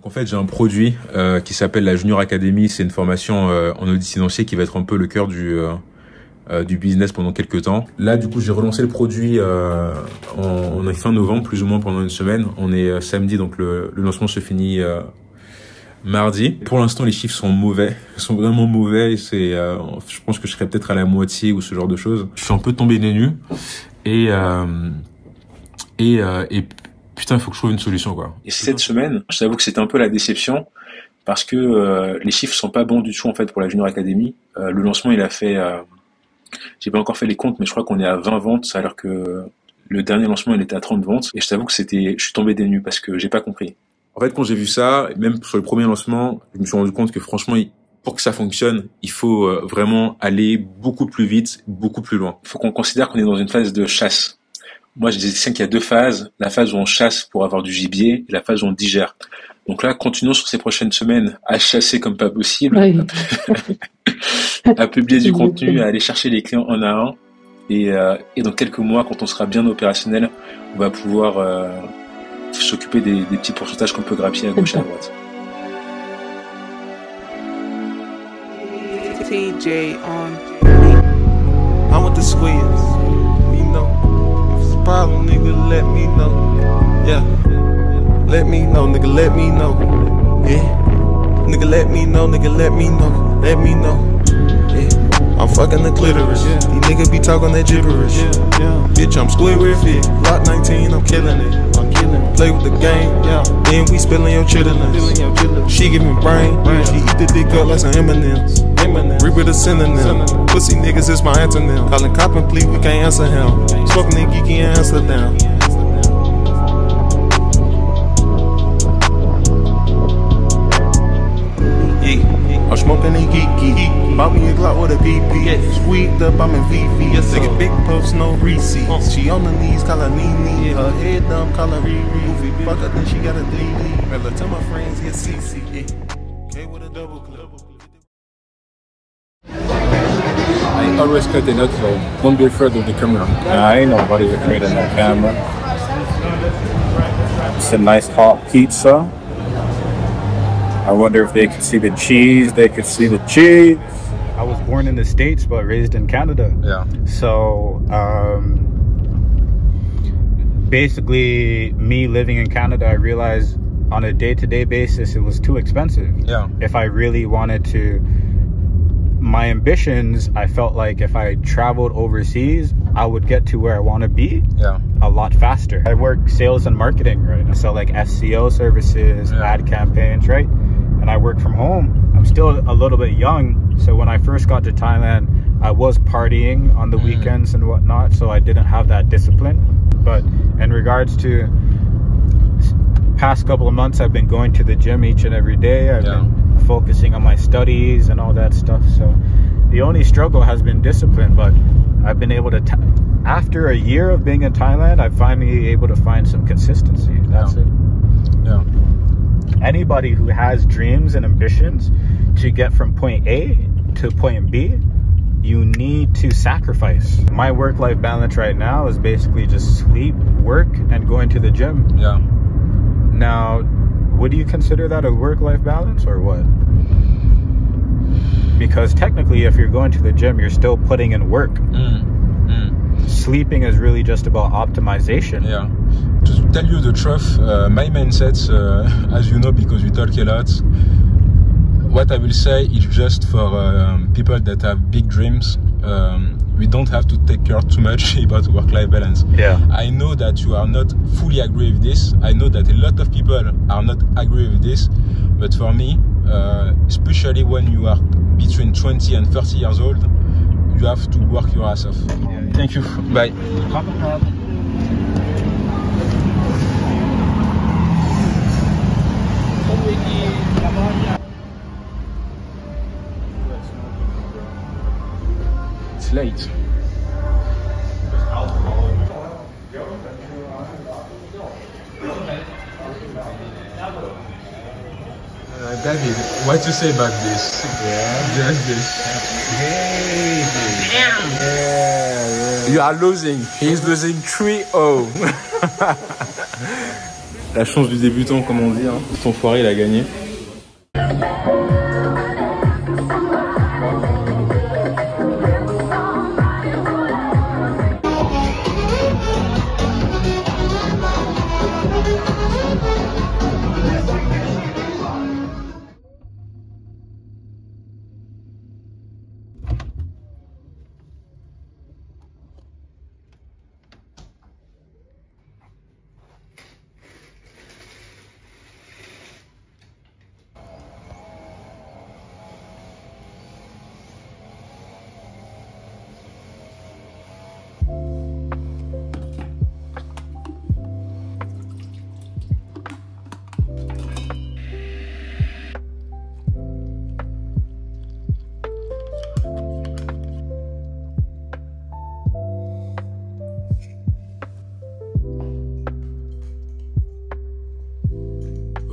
Donc en fait, j'ai un produit qui s'appelle la Junior Academy. C'est une formation en audit financier qui va être un peu le cœur du business pendant quelques temps. Là, du coup, j'ai relancé le produit on est fin novembre, plus ou moins pendant une semaine. On est samedi, donc le lancement se finit mardi. Pour l'instant, les chiffres sont mauvais. Ils sont vraiment mauvais. Je pense que je serais peut-être à la moitié ou ce genre de choses. Je suis un peu tombé des nues et putain, il faut que je trouve une solution, quoi. Et cette semaine, je t'avoue que c'était un peu la déception parce que les chiffres sont pas bons du tout en fait pour la Junior Academy. Le lancement, il a fait, j'ai pas encore fait les comptes, mais je crois qu'on est à 20 ventes, alors que le dernier lancement, il était à 30 ventes. Et je t'avoue que je suis tombé des nues parce que j'ai pas compris. En fait, quand j'ai vu ça, même sur le premier lancement, je me suis rendu compte que franchement, pour que ça fonctionne, il faut vraiment aller beaucoup plus vite, beaucoup plus loin. Il faut qu'on considère qu'on est dans une phase de chasse. Moi, je disais qu'il y a deux phases. La phase où on chasse pour avoir du gibier et la phase où on digère. Donc là, continuons sur ces prochaines semaines à chasser comme pas possible, oui. à publier du contenu, à aller chercher les clients un à un. Et dans quelques mois, quand on sera bien opérationnel, on va pouvoir s'occuper des petits pourcentages qu'on peut grappiller à gauche et à droite. TJ on I want the squeeze, you know. If it's a problem, nigga, let me know. Yeah, let me know, nigga, let me know. Yeah, nigga, let me know, nigga, let me know, let me know. Yeah, I'm fucking the clitoris. Yeah. These niggas be talking that gibberish. Yeah. Bitch, I'm Squidward fit. Lot 19, I'm killing it. Play with the game, yeah. Then we spilling your chitlins. She give me brain, yeah. She eat the dick up like some M&M's. Reaper the synonym. Pussy niggas is my antonym. Calling cop and plea, we can't answer him. Smoking that geeky in Amsterdam. I'm smoking a geeky. Bought me a Glock with a PP. Squeaked up, I'm in VV. Nigga big post, no receipts. She on the knees, call her Nene. Her head dumb, call her Riri. Fuck her, then she got a DD. Rather tell my friends, get CC. K with a double clip. I always cut it out, so don't be afraid of the camera. Ain't nobody afraid of no camera. It's a nice hot pizza. I wonder if they could see the cheese. They could see the cheese. I was born in the States, but raised in Canada. Yeah. So, basically, me living in Canada, I realized on a day-to-day basis, it was too expensive. Yeah. If I really wanted to, my ambitions, I felt like if I traveled overseas, I would get to where I want to be. Yeah. A lot faster. I work sales and marketing right now. So like SEO services, yeah. Ad campaigns, right? And I work from home. I'm still a little bit young. So when I first got to Thailand, I was partying on the weekends and whatnot. So I didn't have that discipline. But in regards to past couple of months, I've been going to the gym each and every day. I've been focusing on my studies and all that stuff. So the only struggle has been discipline, but I've been able to, after a year of being in Thailand, I'm finally able to find some consistency. That's it. Yeah. Anybody who has dreams and ambitions to get from point A to point B, you need to sacrifice. My work-life balance right now is basically just sleep, work, and going to the gym. Yeah. Now, would you consider that a work-life balance or what? Because technically, if you're going to the gym, you're still putting in work. Sleeping is really just about optimization. Yeah. To tell you the truth, my mindset, as you know, because we talk a lot, what I will say is just for people that have big dreams. We don't have to take care too much about work-life balance. Yeah. I know that you are not fully agree with this. I know that a lot of people are not agree with this. But for me, especially when you are between 20 and 30 years old, you have to work your ass off. Thank you. Bye. It's late. David, what you say about this? Yeah. Just this. Hey. Yeah. You are losing. He's losing 3-0. La chance du débutant, comme on dit. Hein. Son foiré, il a gagné.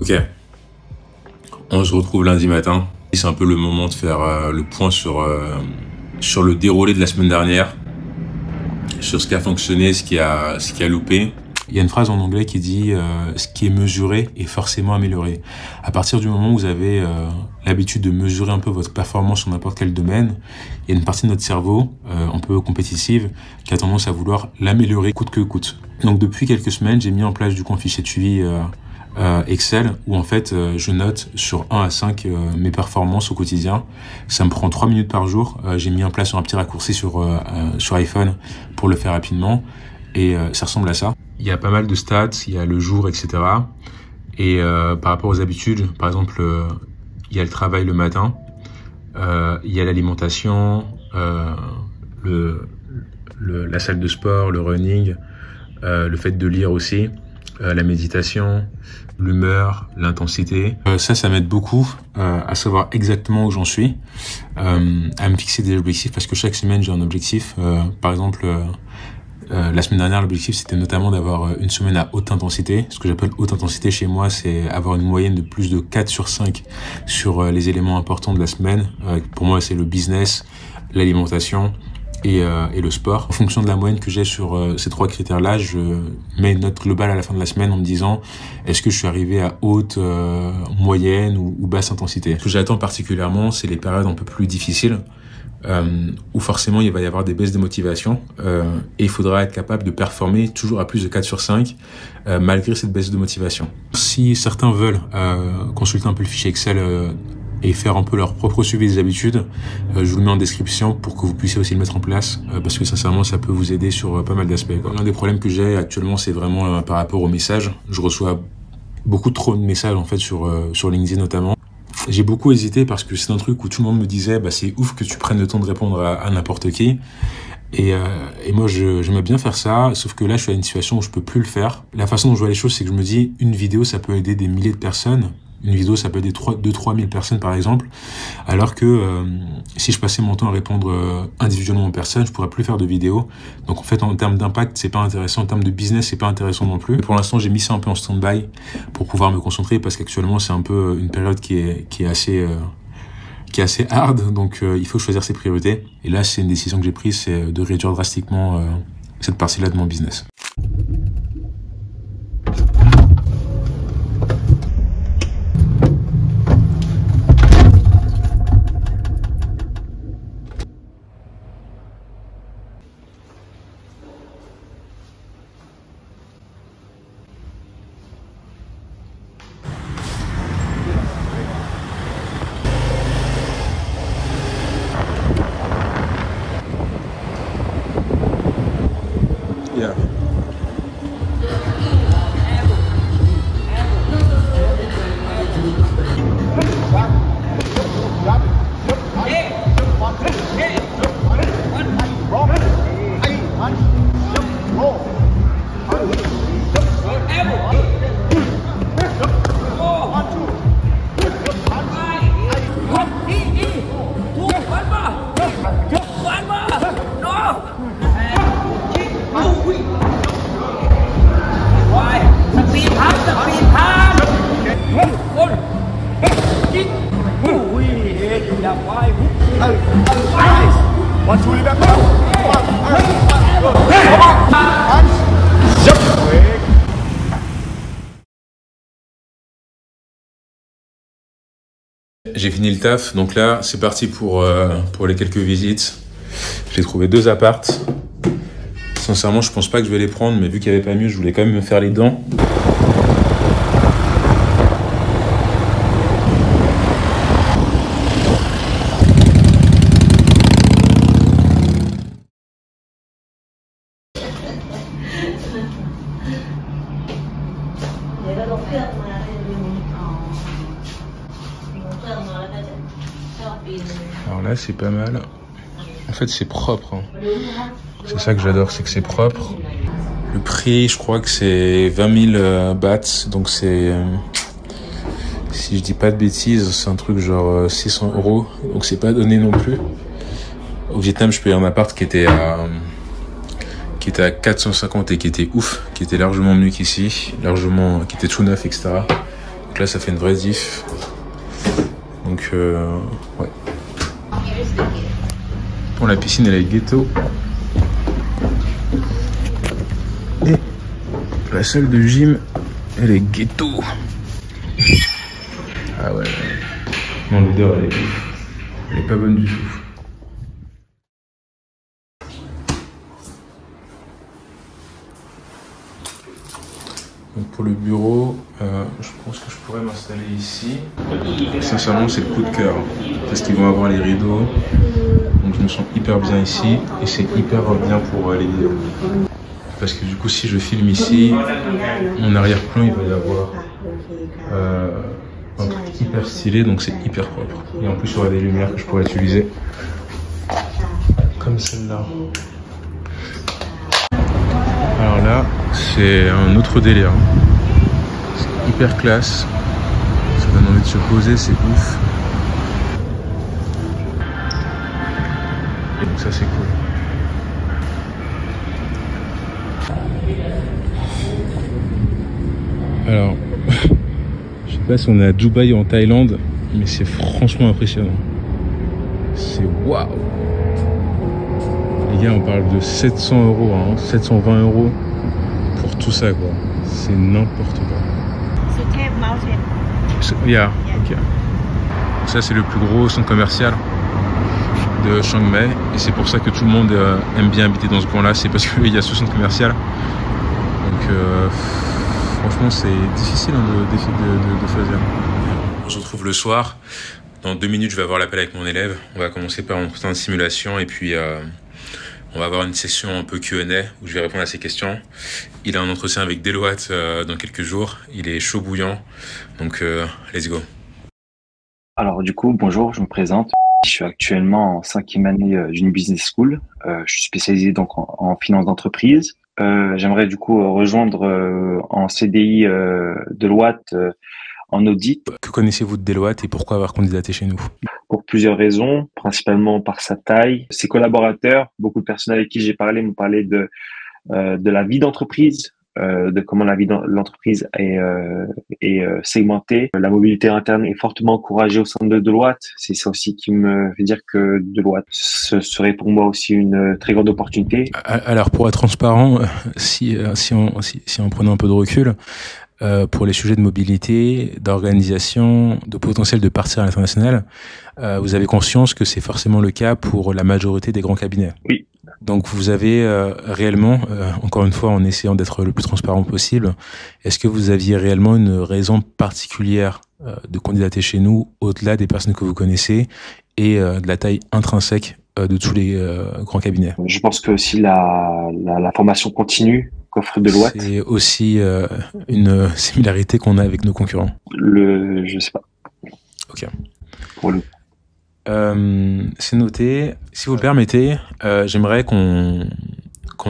Ok, on se retrouve lundi matin. C'est un peu le moment de faire le point sur le déroulé de la semaine dernière, sur ce qui a fonctionné, ce qui a loupé. Il y a une phrase en anglais qui dit ce qui est mesuré est forcément amélioré. À partir du moment où vous avez l'habitude de mesurer un peu votre performance sur n'importe quel domaine, il y a une partie de notre cerveau, un peu compétitive, qui a tendance à vouloir l'améliorer coûte que coûte. Donc depuis quelques semaines, j'ai mis en place du coup un fichier de suivi Excel où en fait je note sur 1 à 5 mes performances au quotidien. Ça me prend 3 minutes par jour. J'ai mis en place un petit raccourci sur iPhone pour le faire rapidement et ça ressemble à ça. Il y a pas mal de stats, il y a le jour, etc. Et par rapport aux habitudes, par exemple, il y a le travail le matin, il y a l'alimentation, la salle de sport, le running, le fait de lire aussi, la méditation, l'humeur, l'intensité. Ça m'aide beaucoup à savoir exactement où j'en suis, à me fixer des objectifs parce que chaque semaine j'ai un objectif. Par exemple, la semaine dernière, l'objectif c'était notamment d'avoir une semaine à haute intensité. Ce que j'appelle haute intensité chez moi, c'est avoir une moyenne de plus de 4 sur 5 sur les éléments importants de la semaine. Pour moi, c'est le business, l'alimentation et le sport. En fonction de la moyenne que j'ai sur ces 3 critères-là, je mets une note globale à la fin de la semaine en me disant est-ce que je suis arrivé à haute, moyenne ou basse intensité. Ce que j'attends particulièrement, c'est les périodes un peu plus difficiles où forcément il va y avoir des baisses de motivation et il faudra être capable de performer toujours à plus de 4 sur 5 malgré cette baisse de motivation. Si certains veulent consulter un peu le fichier Excel et faire un peu leur propre suivi des habitudes, je vous le mets en description pour que vous puissiez aussi le mettre en place parce que sincèrement ça peut vous aider sur pas mal d'aspects. L'un des problèmes que j'ai actuellement, c'est vraiment par rapport aux messages. Je reçois beaucoup trop de messages en fait sur LinkedIn notamment. J'ai beaucoup hésité parce que c'est un truc où tout le monde me disait bah c'est ouf que tu prennes le temps de répondre à n'importe qui. Et moi j'aimais bien faire ça, sauf que là je suis à une situation où je peux plus le faire. La façon dont je vois les choses, c'est que je me dis une vidéo ça peut aider des milliers de personnes. Une vidéo, ça peut aider 2-3 000 personnes, par exemple. Alors que si je passais mon temps à répondre individuellement aux personnes, je pourrais plus faire de vidéos. Donc, en fait, en termes d'impact, c'est pas intéressant. En termes de business, c'est pas intéressant non plus. Mais pour l'instant, j'ai mis ça un peu en stand-by pour pouvoir me concentrer parce qu'actuellement, c'est un peu une période qui est assez hard. Donc, il faut choisir ses priorités. Et là, c'est une décision que j'ai prise, c'est de réduire drastiquement cette partie-là de mon business. Yeah. One, two, leave that. Come on. J'ai fini le taf, donc là c'est parti pour les quelques visites. J'ai trouvé 2 appartes. Sincèrement, je pense pas que je vais les prendre, mais vu qu'il n'y avait pas mieux, je voulais quand même me faire les dents. Alors là, c'est pas mal. En fait, c'est propre. Hein. C'est ça que j'adore, c'est que c'est propre. Le prix, je crois que c'est 20 000 bahts. Donc c'est, si je dis pas de bêtises, c'est un truc genre 600 €. Donc c'est pas donné non plus. Au Vietnam, je payais un appart qui était à 450 et qui était ouf, qui était largement mieux qu'ici, qui était tout neuf, etc. Donc là, ça fait une vraie diff. Donc, ouais. Bon, la piscine, elle est ghetto. Et la salle de gym, elle est ghetto. Ah ouais. Non, l'odeur, elle est pas bonne du tout. Donc pour le bureau, je pense que je pourrais m'installer ici. Sincèrement, c'est le coup de cœur parce qu'ils vont avoir les rideaux. Donc je me sens hyper bien ici et c'est hyper bien pour les vidéos. Parce que du coup, si je filme ici, mon arrière-plan, il va y avoir un truc hyper stylé, donc c'est hyper propre. Et en plus, il y aura des lumières que je pourrais utiliser. Comme celle-là. Alors là, c'est un autre délire. C'est hyper classe. Ça donne envie de se poser, c'est ouf. Et donc ça, c'est cool. Alors, je sais pas si on est à Dubaï ou en Thaïlande, mais c'est franchement impressionnant. C'est waouh! Les gars, on parle de 700 €, hein, 720 € pour tout ça, quoi. C'est n'importe quoi. C'est Mountain. Yeah, ok. Ça, c'est le plus gros centre commercial de Chiang Mai. Et c'est pour ça que tout le monde aime bien habiter dans ce coin-là. C'est parce qu'il y a ce centre commercial. Donc, franchement, c'est difficile de choisir. On se retrouve le soir. Dans 2 minutes, je vais avoir l'appel avec mon élève. On va commencer par un entretien de simulation et puis on va avoir une session un peu Q&A où je vais répondre à ses questions. Il a un entretien avec Deloitte dans quelques jours. Il est chaud bouillant. Donc, let's go. Alors du coup, bonjour, je me présente. Je suis actuellement en 5e année d'une business school. Je suis spécialisé donc en finance d'entreprise. J'aimerais du coup rejoindre en CDI Deloitte en audit. Que connaissez-vous de Deloitte et pourquoi avoir candidaté chez nous? Pour plusieurs raisons, principalement par sa taille, ses collaborateurs. Beaucoup de personnes avec qui j'ai parlé m'ont parlé de la vie d'entreprise, de comment la vie de l'entreprise est segmentée. La mobilité interne est fortement encouragée au sein de Deloitte. C'est ça aussi qui me fait dire que Deloitte, ce serait pour moi aussi une très grande opportunité. Alors, pour être transparent, si on prenait un peu de recul, pour les sujets de mobilité, d'organisation, de potentiel de partir à l'international, vous avez conscience que c'est forcément le cas pour la majorité des grands cabinets. Oui. Donc vous avez réellement, encore une fois en essayant d'être le plus transparent possible, est-ce que vous aviez réellement une raison particulière de candidater chez nous au-delà des personnes que vous connaissez et de la taille intrinsèque de tous les grands cabinets? Je pense que aussi la formation continue qu'offre Deloitte. C'est aussi une similarité qu'on a avec nos concurrents. Je sais pas. Ok. Pour le c'est noté. Si vous le permettez, j'aimerais qu'on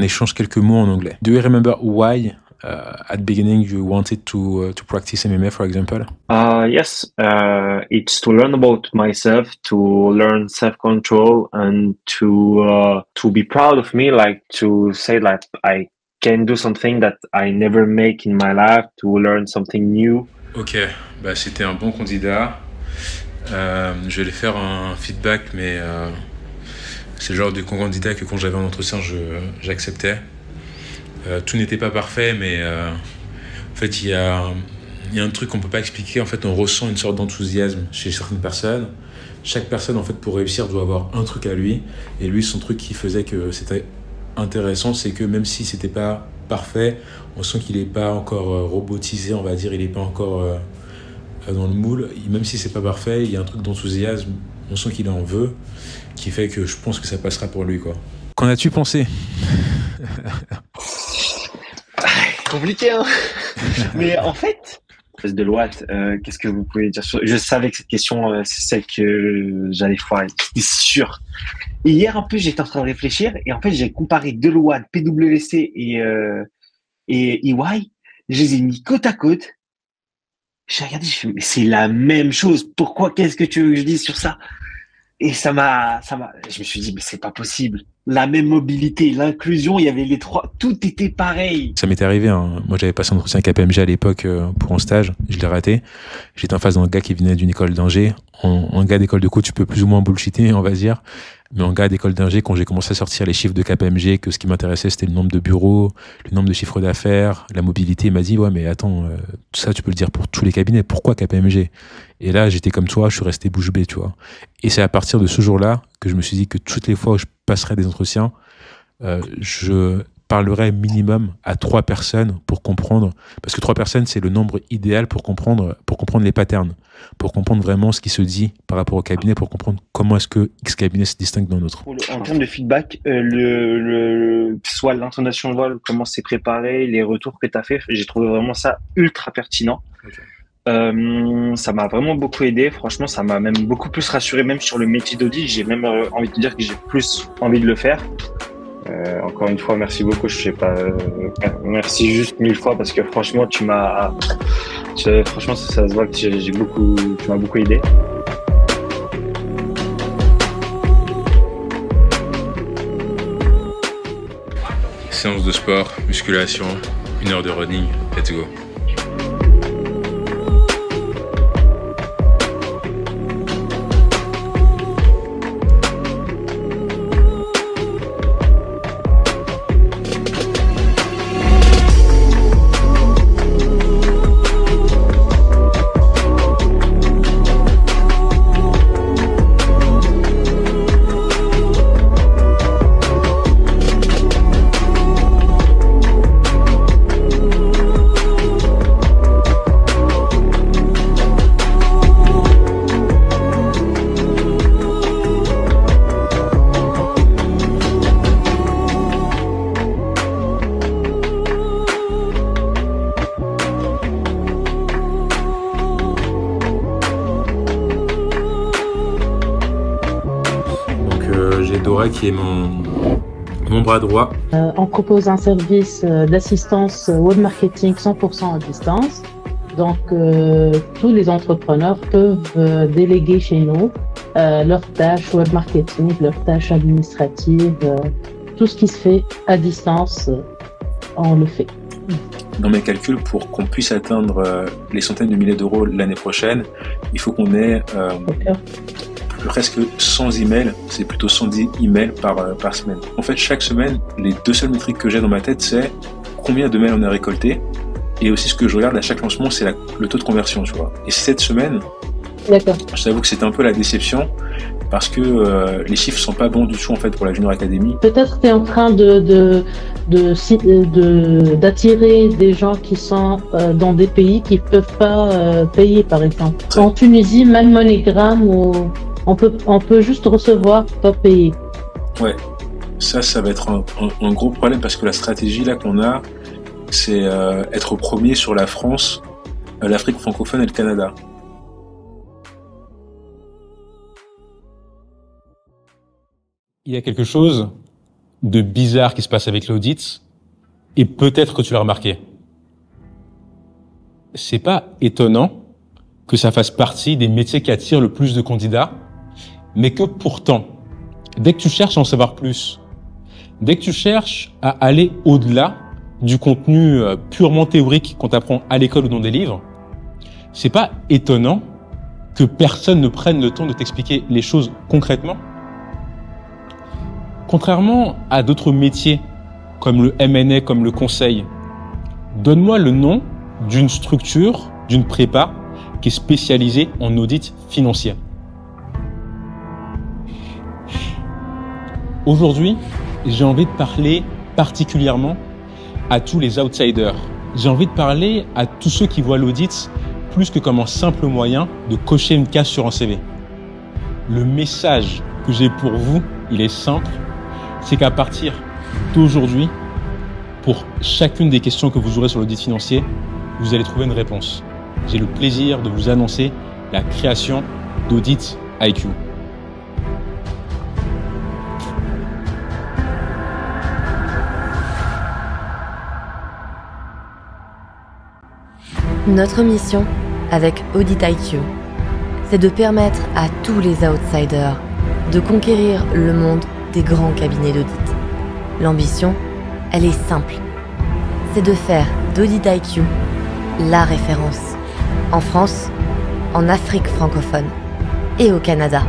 échange quelques mots en anglais. Do you remember why at the beginning you wanted to practice MMA, for example? Yes, it's to learn about myself, to learn self-control, and to be proud of me, like to say that I can do something that I never make in my life, to learn something new. Ok, bah c'était un bon candidat. Je vais aller faire un feedback, mais c'est le genre de candidat que quand j'avais un entretien, j'acceptais. Tout n'était pas parfait, mais en fait, il y a il y a un truc qu'on peut pas expliquer. En fait, on ressent une sorte d'enthousiasme chez certaines personnes. Chaque personne, en fait, pour réussir, doit avoir un truc à lui. Et lui, son truc qui faisait que c'était intéressant, c'est que même si c'était pas parfait, on sent qu'il est pas encore robotisé, on va dire. Il est pas encore dans le moule. Même si c'est pas parfait, il y a un truc d'enthousiasme. On sent qu'il en veut, qui fait que je pense que ça passera pour lui, quoi. Qu'en as-tu pensé? Compliqué, hein. Mais en fait, de Loat, qu'est-ce que vous pouvez dire sur... Je savais que cette question, c'est celle que j'allais foirer. C'était sûr. Et hier, un peu, j'étais en train de réfléchir et en fait, j'ai comparé Deloitte, PwC et EY. Je les ai mis côte à côte. J'ai regardé, je fais, mais c'est la même chose. Pourquoi? Qu'est-ce que tu veux que je dise sur ça? Et je me suis dit, mais c'est pas possible. La même mobilité, l'inclusion, il y avait les trois, tout était pareil. Ça m'était arrivé, hein. Moi j'avais passé un entretien KPMG à l'époque pour un stage, je l'ai raté. J'étais en face d'un gars qui venait d'une école d'ingé. En gars d'école de coach, tu peux plus ou moins bullshiter, on va dire. Mais en gars d'école d'ingé, quand j'ai commencé à sortir les chiffres de KPMG, que ce qui m'intéressait c'était le nombre de bureaux, le nombre de chiffres d'affaires, la mobilité, il m'a dit, ouais mais attends, tout ça tu peux le dire pour tous les cabinets, pourquoi KPMG? Et là j'étais comme toi, je suis resté bouche bée, tu vois. Et c'est à partir de ce jour-là que je me suis dit que toutes les fois où je passerai des entretiens, je parlerai minimum à 3 personnes pour comprendre, parce que 3 personnes c'est le nombre idéal pour comprendre les patterns, pour comprendre vraiment ce qui se dit par rapport au cabinet, pour comprendre comment est-ce que X cabinet se distingue d'un autre. En termes de feedback, soit l'intonation de voix, comment c'est préparé, les retours que tu as fait, j'ai trouvé vraiment ça ultra pertinent. Okay. Ça m'a vraiment beaucoup aidé. Franchement, ça m'a même beaucoup plus rassuré, même sur le métier d'audit. J'ai même envie de dire que j'ai plus envie de le faire. Encore une fois, merci beaucoup. Je sais pas, merci juste 1000 fois parce que franchement, franchement, ça se voit que tu m'as beaucoup aidé. Séance de sport, musculation, 1 heure de running, let's go. Dora qui est mon bras droit. On propose un service d'assistance web marketing 100% à distance. Donc tous les entrepreneurs peuvent déléguer chez nous leurs tâches web marketing, leurs tâches administratives, tout ce qui se fait à distance, on le fait. Dans mes calculs, pour qu'on puisse atteindre les centaines de milliers d'euros l'année prochaine, il faut qu'on ait presque 100 emails, c'est plutôt 110 emails par semaine. En fait, chaque semaine, les 2 seules métriques que j'ai dans ma tête, c'est combien de mails on a récolté, et aussi ce que je regarde à chaque lancement, c'est le taux de conversion, tu vois. Et cette semaine, je t'avoue que c'était un peu la déception, parce que les chiffres sont pas bons du tout en fait pour la Junior Academy. Peut-être que tu es en train d'attirer des gens qui sont dans des pays qui peuvent pas payer, par exemple. En Tunisie, même MoneyGram, où on peut juste recevoir, pas payer. Ouais, ça va être un gros problème, parce que la stratégie là qu'on a, c'est être premier sur la France, l'Afrique francophone et le Canada. Il y a quelque chose de bizarre qui se passe avec l'audit, et peut-être que tu l'as remarqué. C'est pas étonnant que ça fasse partie des métiers qui attirent le plus de candidats, mais que pourtant, dès que tu cherches à en savoir plus, dès que tu cherches à aller au-delà du contenu purement théorique qu'on t'apprend à l'école ou dans des livres, c'est pas étonnant que personne ne prenne le temps de t'expliquer les choses concrètement. Contrairement à d'autres métiers, comme le M&A, comme le conseil, donne-moi le nom d'une structure, d'une prépa qui est spécialisée en audit financier. Aujourd'hui, j'ai envie de parler particulièrement à tous les outsiders. J'ai envie de parler à tous ceux qui voient l'audit plus que comme un simple moyen de cocher une case sur un CV. Le message que j'ai pour vous, il est simple, c'est qu'à partir d'aujourd'hui, pour chacune des questions que vous aurez sur l'audit financier, vous allez trouver une réponse. J'ai le plaisir de vous annoncer la création d'Audit IQ. Notre mission avec Audit IQ, c'est de permettre à tous les outsiders de conquérir le monde des grands cabinets d'audit. L'ambition, elle est simple. C'est de faire d'Audit IQ la référence en France, en Afrique francophone et au Canada.